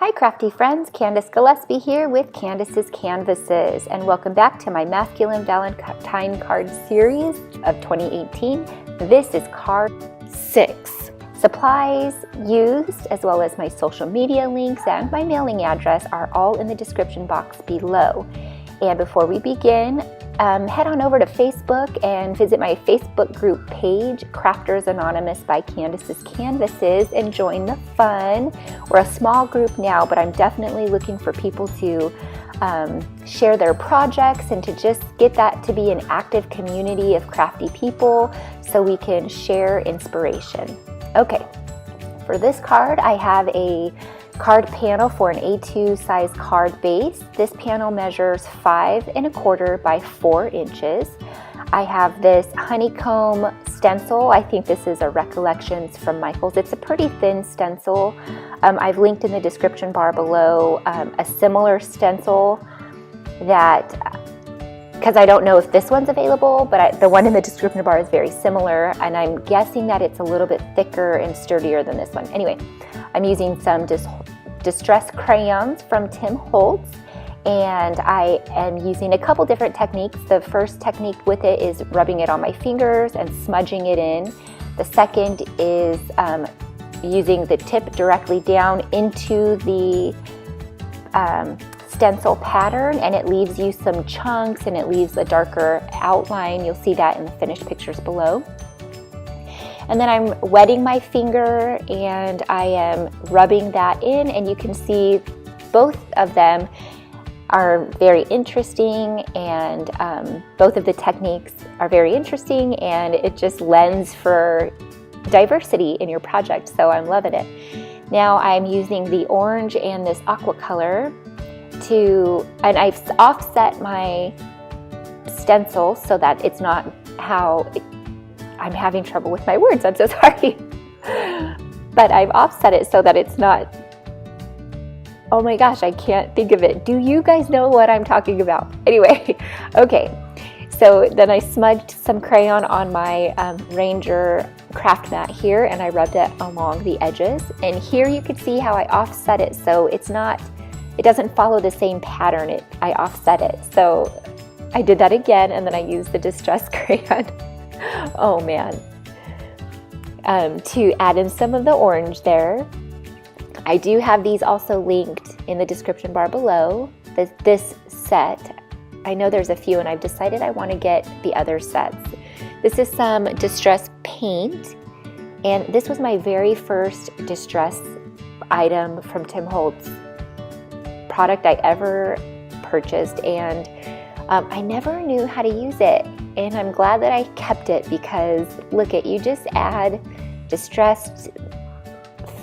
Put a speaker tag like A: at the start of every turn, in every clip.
A: Hi crafty friends, Candace Gillespie here with Candace's Canvases, and welcome back to my Masculine Valentine card series of 2018. This is card 6. Supplies used, as well as my social media links and my mailing address, are all in the description box below. And before we begin, head on over to Facebook and visit my Facebook group page, Crafters Anonymous by Candace's Canvases, and join the fun. We're a small group now, but I'm definitely looking for people to share their projects and to just get that to be an active community of crafty people so we can share inspiration. Okay, for this card, I have a card panel for an A2 size card base. This panel measures 5 1/4 by 4 inches. I have this Honeycomb Stencil. I think this is a Recollections from Michaels. It's a pretty thin stencil. I've linked in the description bar below a similar stencil that, because I don't know if this one's available, but the one in the description bar is very similar, and I'm guessing that it's a little bit thicker and sturdier than this one. Anyway, I'm using some distress crayons from Holtz, and I am using a couple different techniques. The first technique with it is rubbing it on my fingers and smudging it in. The second is using the tip directly down into the stencil pattern, and it leaves you some chunks and it leaves a darker outline. You'll see that in the finished pictures below. And then I'm wetting my finger and I am rubbing that in, and you can see both of them are very interesting, and both of the techniques are very interesting, and it just lends for diversity in your project, so I'm loving it. Now I'm using the orange and this aqua color and I've offset my stencil so that it's not I'm having trouble with my words, I'm so sorry. But I've offset it so that it's not, oh my gosh, I can't think of it. Do you guys know what I'm talking about? Anyway, okay. So then I smudged some crayon on my Ranger craft mat here, and I rubbed it along the edges. And here you can see how I offset it, so it doesn't follow the same pattern. I offset it. So I did that again, and then I used the distress crayon. Oh man. To add in some of the orange there. I do have these also linked in the description bar below. This set, I know there's a few, and I've decided I want to get the other sets. This is some distress paint, and this was my very first distress item from Holtz product I ever purchased, and I never knew how to use it, and I'm glad that I kept it, because look at, you just add distressed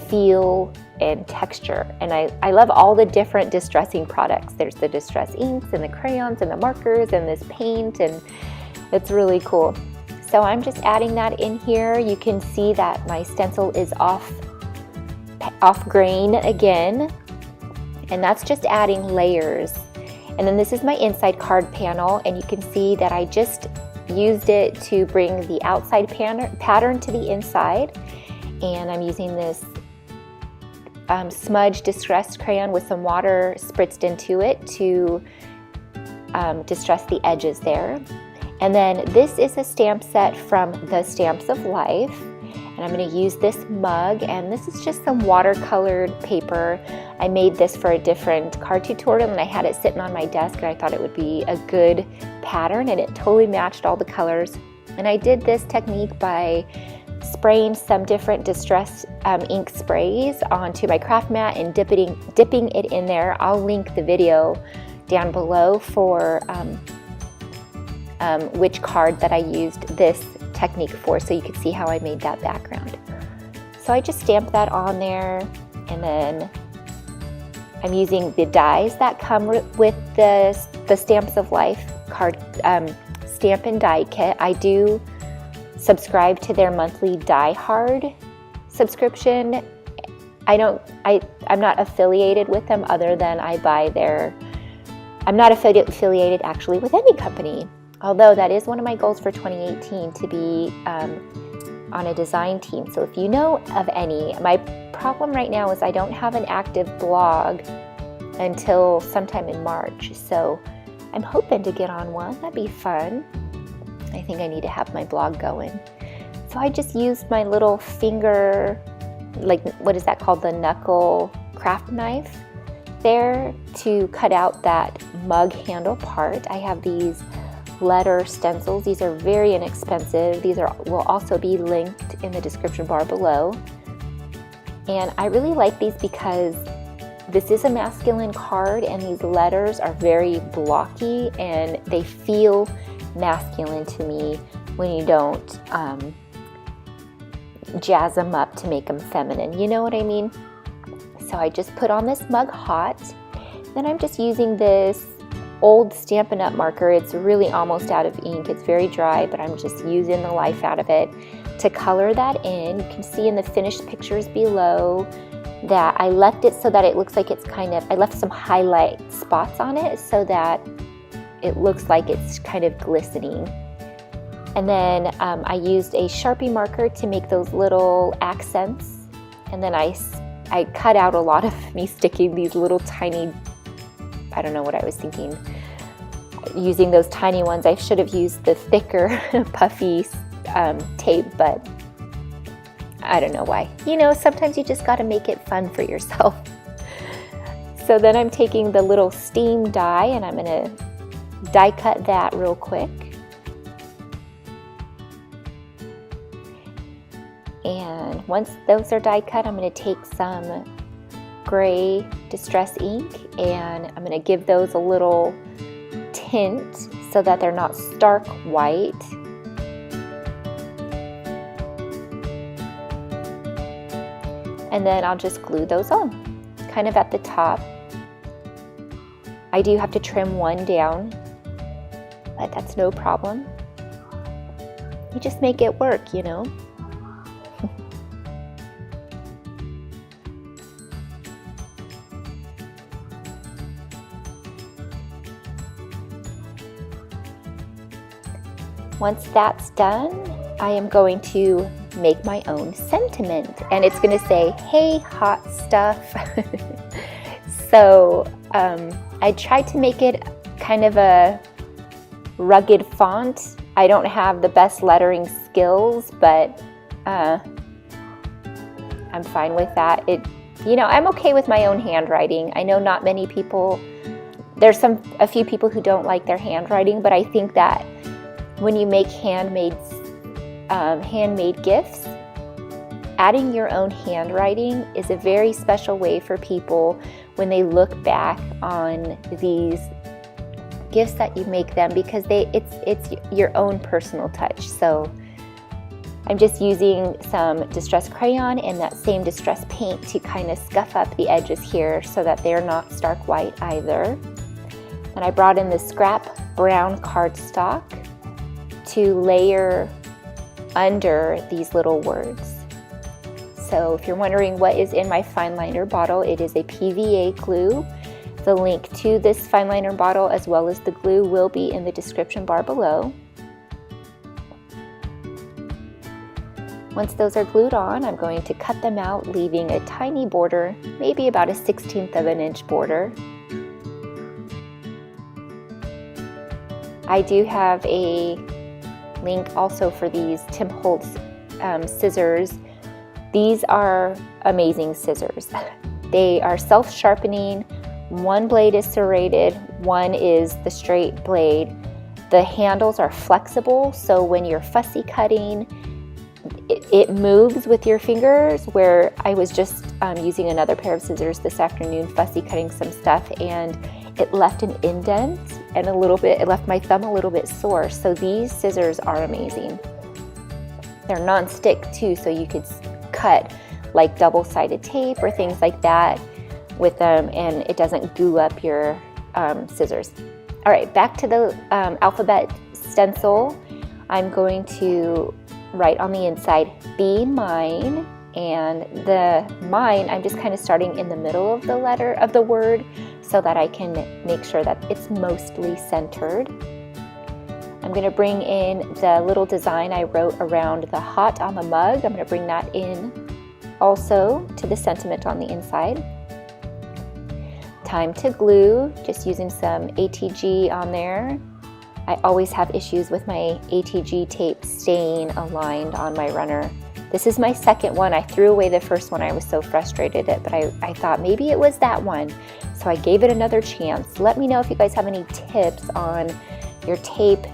A: feel and texture, and I love all the different distressing products. There's the distress inks and the crayons and the markers and this paint, and it's really cool. So I'm just adding that in here. You can see that my stencil is off grain again, and that's just adding layers. And then this is my inside card panel, and you can see that I just used it to bring the outside pattern to the inside. And I'm using this smudge distress crayon with some water spritzed into it to distress the edges there. And then this is a stamp set from the Stamps of Life, and I'm going to use this mug, and this is just some watercolored paper. I made this for a different card tutorial, and I had it sitting on my desk, and I thought it would be a good pattern, and it totally matched all the colors. And I did this technique by spraying some different distress ink sprays onto my craft mat and dipping it in there. I'll link the video down below for which card that I used this technique for, so you can see how I made that background. So I just stamped that on there, and then I'm using the dies that come with the Stamps of Life card stamp and die kit. I do subscribe to their monthly Die Hard subscription. I'm not affiliated with them, other than I buy I'm not affiliated actually with any company. Although that is one of my goals for 2018, to be on a design team. So if you know of any, my problem right now is I don't have an active blog until sometime in March, so I'm hoping to get on one. That'd be fun. I think I need to have my blog going. So I just used my little finger, like, what is that called, the knuckle craft knife there, to cut out that mug handle part. I have these letter stencils. These are very inexpensive. These will also be linked in the description bar below. And I really like these because this is a masculine card and these letters are very blocky and they feel masculine to me when you don't jazz them up to make them feminine. You know what I mean? So I just put on this mug hot. Then I'm just using this old Stampin' Up marker. It's really almost out of ink. It's very dry, but I'm just using the life out of it to color that in. You can see in the finished pictures below that I left it so that it looks like it's kind of, I left some highlight spots on it so that it looks like it's kind of glistening. And then I used a Sharpie marker to make those little accents. And then I cut out a lot of me sticking these little tiny, I don't know what I was thinking, using those tiny ones. I should have used the thicker puffy tape, but I don't know why. You know, sometimes you just got to make it fun for yourself. So then I'm taking the little steam die and I'm going to die cut that real quick. And once those are die cut, I'm going to take some gray distress ink and I'm going to give those a little tint so that they're not stark white. And then I'll just glue those on, kind of at the top. I do have to trim one down, but that's no problem. You just make it work, you know. Once that's done, I am going to make my own sentiment, and it's going to say, "Hey, hot stuff." So I tried to make it kind of a rugged font. I don't have the best lettering skills, but I'm fine with that. You know, I'm okay with my own handwriting. I know not many people, there's a few people who don't like their handwriting, but I think that when you make handmade gifts, adding your own handwriting is a very special way for people when they look back on these gifts that you make them, because it's your own personal touch. So I'm just using some distress crayon and that same distress paint to kind of scuff up the edges here so that they're not stark white either. And I brought in the scrap brown cardstock to layer under these little words. So if you're wondering what is in my fine liner bottle, it is a PVA glue. The link to this fine liner bottle as well as the glue will be in the description bar below. Once those are glued on, I'm going to cut them out, leaving a tiny border, maybe about a 1/16 of an inch border. I do have a link also for these Tim Holtz scissors. These are amazing scissors. They are self-sharpening. One blade is serrated, one is the straight blade. The handles are flexible, so when you're fussy cutting, it moves with your fingers, where I was just using another pair of scissors this afternoon, fussy cutting some stuff, and it left an indent and it left my thumb a little bit sore. So these scissors are amazing. They're non-stick too, so you could cut like double-sided tape or things like that with them, and it doesn't goo up your scissors. All right, back to the alphabet stencil. I'm going to write on the inside, "Be mine," and the "mine," I'm just kind of starting in the middle of the letter of the word so that I can make sure that it's mostly centered. I'm going to bring in the little design I wrote around the hot on the mug. I'm going to bring that in also to the sentiment on the inside. Time to glue, just using some ATG on there. I always have issues with my ATG tape staying aligned on my runner. This is my second one. I threw away the first one. I was so frustrated at it, but I thought maybe it was that one. So I gave it another chance. Let me know if you guys have any tips on your tape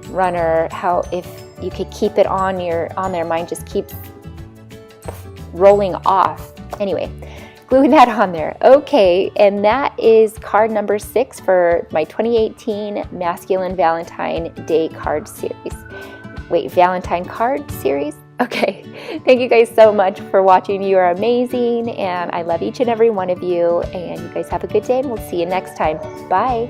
A: runner, how if you could keep it on there. Mine just keeps rolling off. Anyway, gluing that on there. Okay, and that is card number 6 for my 2018 Masculine Valentine Day card series. Wait, Valentine card series? Okay, thank you guys so much for watching. You are amazing, and I love each and every one of you, and you guys have a good day, and we'll see you next time. Bye.